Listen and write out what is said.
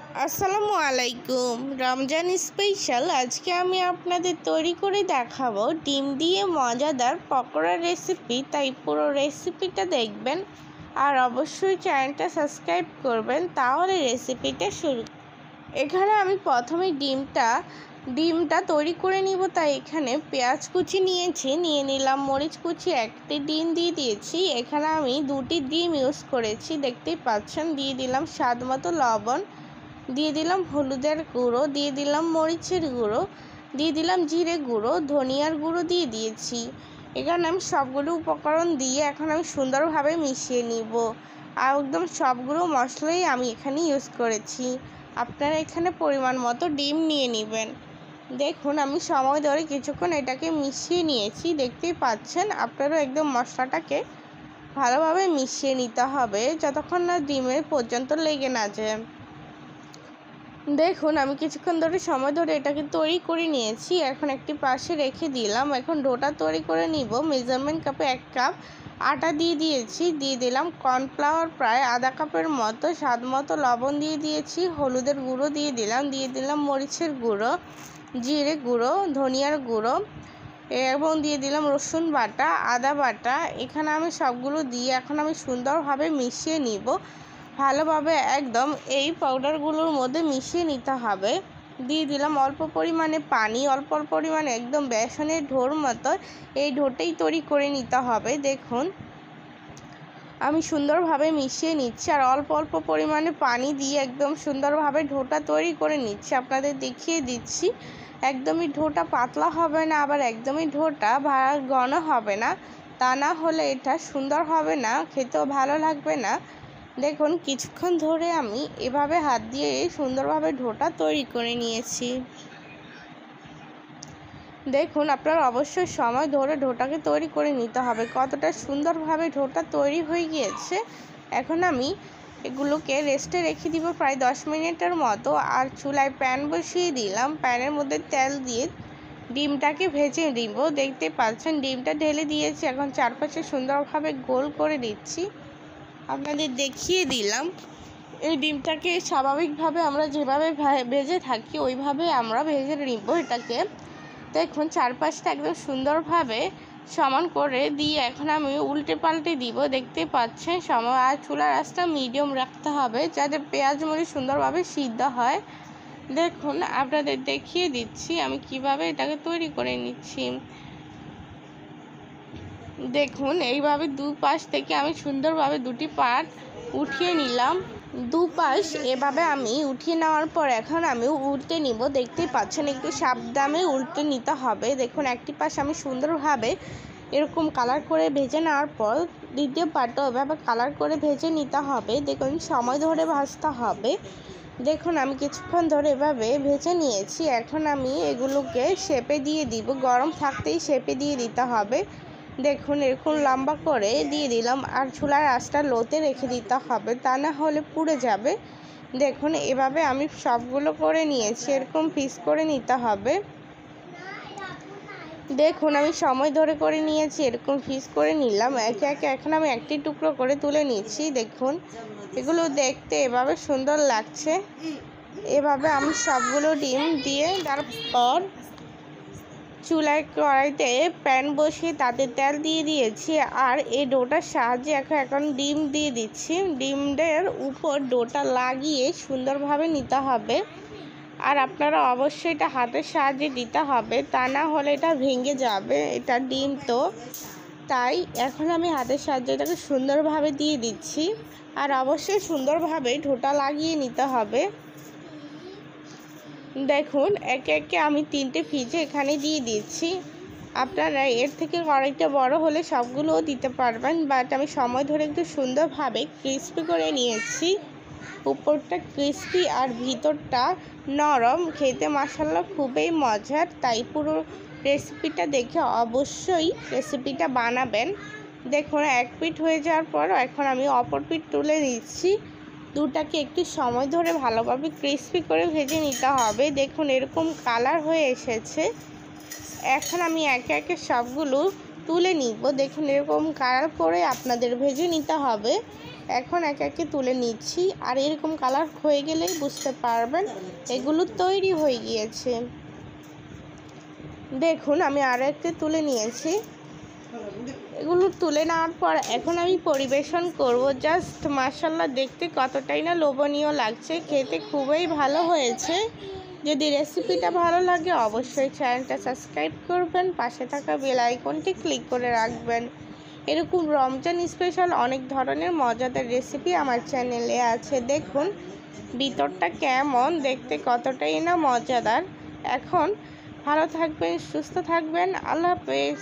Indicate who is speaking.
Speaker 1: আসসালামু আলাইকুম। রমজান স্পেশাল আজকে আমি আপনাদের তৈরি করে দেখাবো ডিম দিয়ে মজাদার পকোড়া রেসিপি। তাই পুরো রেসিপিটা দেখবেন আর অবশ্যই চ্যানেলটা সাবস্ক্রাইব করবেন, তাহলে রেসিপিটা শুরু। এখানে আমি প্রথমে ডিমটা তৈরি করে নিব। তাই এখানে পেঁয়াজ কুচি নিয়ে নিলাম মরিচ কুচি, একটি ডিম দিয়ে দিয়েছি। এখানে আমি 2টি ডিম ইউজ করেছি, দেখতেই পাচ্ছেন। দিয়ে দিলাম স্বাদ মতো লবণ, দিয়ে দিলাম হলুদের গুঁড়ো, দিয়ে দিলাম মরিচের গুঁড়ো, দিয়ে দিলাম জিরে গুঁড়ো, ধনিয়ার গুঁড়ো দিয়ে দিয়েছি। এখানে আমি সবগুলো উপকরণ দিয়ে এখন আমি সুন্দরভাবে মিশিয়ে নিব। আর একদম সবগুলো মশলাই আমি এখানে ইউজ করেছি। আপনারা এখানে পরিমাণ মতো ডিম নিয়ে নেবেন। দেখুন আমি সময় ধরে কিছুক্ষণ এটাকে মিশিয়ে নিয়েছি, দেখতেই পাচ্ছেন। আপনারা একদম মশলাটাকে ভালোভাবে মিশিয়ে নিতে হবে যতক্ষণ না ডিমের পর্যন্ত লেগে না যায়। দেখুন আমি কিছুক্ষণ সময় ধরে এটাকে তৈরি করে নিয়েছি। এখন একটি পাশে রেখে দিলাম। এখন ডোটা তৈরি করে নিব। মেজারমেন্ট কাপে 1 কাপ আটা দিয়ে দিয়েছি, দিয়ে দিলাম কর্নফ্লাওয়ার প্রায় আধা কাপের মতো, স্বাদ মতো লবণ দিয়ে দিয়েছি, হলুদের গুঁড়ো দিয়ে দিলাম মরিচের গুঁড়ো, জিরে গুঁড়ো, ধনিয়ার গুঁড়ো এবং দিয়ে দিলাম রসুন বাটা, আদা বাটা। এখানে আমি সবগুলো দিয়ে এখন আমি সুন্দরভাবে মিশিয়ে নিব। ভালোভাবে একদম এই পাউডারগুলোর মধ্যে মিশিয়ে নিতে হবে। দিয়ে দিলাম অল্প পরিমাণে পানি, অল্প পরিমাণে একদম বেসনের ঢোর মতো এই ঢোটাই তৈরি করে নিতে হবে। দেখুন আমি সুন্দরভাবে মিশিয়ে নিচ্ছি আর অল্প পরিমাণে পানি দিয়ে একদম সুন্দরভাবে ঢোটা তৈরি করে নিচ্ছি। আপনাদের দেখিয়ে দিচ্ছি, একদমই ঢোটা পাতলা হবে না, আবার একদমই ঢোটা ঘন হবে না। তা না হলে এটা সুন্দর হবে না, খেতেও ভালো লাগবে না। দেখুন কিছুক্ষণ ধরে আমি এভাবে হাত দিয়ে সুন্দরভাবে ঢোটা তৈরি করে নিয়েছি। দেখুন আপনার অবশ্যই সময় ধরে ঢোটাকে তৈরি করে নিতে হবে। কতটা সুন্দরভাবে ঢোটা তৈরি হয়ে গিয়েছে। এখন আমি এগুলোকে রেস্টে রেখে দিব প্রায় 10 মিনিটের মতো। আর চুলায় প্যান বসিয়ে দিলাম। প্যানের মধ্যে তেল দিয়ে ডিমটাকে ভেজে নিব। দেখতে পাচ্ছেন ডিমটা ঢেলে দিয়েছি। এখন চারপাশে সুন্দরভাবে গোল করে দিচ্ছি। আপনাদের দেখিয়ে দিলাম। এই ডিমটাকে স্বাভাবিকভাবে আমরা যেভাবে ভেজে থাকি ওইভাবে আমরা ভেজে নিব এটাকে। দেখুন চারপাশটা একদম সুন্দরভাবে সমান করে দিয়ে এখন আমি উল্টে পাল্টে দিব। দেখতে পাচ্ছেন সময় আর চুলার আঁচটা মিডিয়াম রাখতে হবে যাতে পেঁয়াজ মরিচ সুন্দরভাবে সিদ্ধ হয়। দেখুন আপনাদের দেখিয়ে দিচ্ছি আমি কিভাবে এটাকে তৈরি করে নিচ্ছি। দেখুন এইভাবে দুপাশ থেকে আমি সুন্দরভাবে 2টি পার্ট উঠিয়ে নিলাম। দুপাশ এভাবে আমি উঠিয়ে নেওয়ার পর এখন আমি উল্টে নিব। দেখতেই পাচ্ছেন একটু সাবধানে উল্টে নিতে হবে। দেখুন একটি পাশ আমি সুন্দরভাবে এরকম কালার করে ভেজে নেওয়ার পর দ্বিতীয় পার্টও এভাবে কালার করে ভেজে নিতে হবে। দেখুন সময় ধরে ভাজতে হবে। দেখুন আমি কিছুক্ষণ ধরে এভাবে ভেজে নিয়েছি। এখন আমি এগুলোকে শেপে দিয়ে দিব। গরম থাকতেই শেপে দিয়ে দিতে হবে। দেখুন এরকম লম্বা করে দিয়ে দিলাম আর চুলার আঁচটা লোতে রেখে দিতে হবে, তা না হলে পুড়ে যাবে। দেখুন এভাবে আমি সবগুলো করে নিয়েছি, এরকম পিস করে নিতে হবে। দেখুন আমি সময় ধরে করে নিয়েছি, এরকম পিস করে নিলাম একে একে। এখন আমি একটি টুকরো করে তুলে নিচ্ছি। দেখুন এগুলো দেখতে এভাবে সুন্দর লাগছে। এভাবে আমি সবগুলো ডিম দিয়ে তারপর চুলায় কড়াইতে প্যান বসিয়ে তাতে তেল দিয়ে দিয়েছি আর এই ডোটার সাহায্যে এখন ডিম দিয়ে দিচ্ছি। ডিমের উপর ডোটা লাগিয়ে সুন্দরভাবে নিতে হবে। আর আপনারা অবশ্যই এটা হাতের সাহায্যে দিতে হবে, তা না হলে এটা ভেঙে যাবে। এটা ডিম তো, তাই এখন আমি হাতের সাহায্যে এটাকে সুন্দরভাবে দিয়ে দিচ্ছি। আর অবশ্যই সুন্দরভাবে ডোটা লাগিয়ে নিতে হবে। দেখুন একে একে আমি 3টে পিঠে এখানে দিয়ে দিচ্ছি। আপনারা এর থেকে কড়াইটা বড় হলে সবগুলোও দিতে পারবেন, বাট আমি সময় ধরে একটু সুন্দরভাবে ক্রিস্পি করে নিয়েছি। উপরটা ক্রিস্পি আর ভিতরটা নরম, খেতে মাশাআল্লাহ খুবই মজার। তাই পুরো রেসিপিটা দেখে অবশ্যই রেসিপিটা বানাবেন। দেখুন এক পিঠ হয়ে যাওয়ার পর এখন আমি অপর পিঠ তুলে নিচ্ছি। দুটাকে একটু সময় ধরে ভালোভাবে ক্রিস্পি করে ভেজে নিতে হবে। দেখুন এরকম কালার হয়ে এসেছে। এখন আমি একে একে সবগুলো তুলে নিব। দেখুন এরকম কালার করে আপনাদের ভেজে নিতে হবে। এখন একে একে তুলে নিচ্ছি, আর এরকম কালার হয়ে গেলেই বুঝতে পারবেন এগুলো তৈরি হয়ে গিয়েছে। দেখুন আমি আরও একটি তুলে নিয়েছি। এগুলো তুলে নেওয়ার পর এখন আমি পরিবেশন করব। জাস্ট মাশাআল্লাহ দেখতে কতটাই না লোভনীয় লাগছে, খেতে খুবই ভালো হয়েছে। যদি রেসিপিটা ভালো লাগে অবশ্যই চ্যানেলটা সাবস্ক্রাইব করবেন, পাশে থাকা বেল আইকনটি ক্লিক করে রাখবেন। এরকম রমজান স্পেশাল অনেক ধরনের মজাদার রেসিপি আমার চ্যানেলে আছে। দেখুন ভিতরটা কেমন, দেখতে কতটাই না মজাদার। এখন ভালো থাকবেন, সুস্থ থাকবেন, আল্লাহ হাফেজ।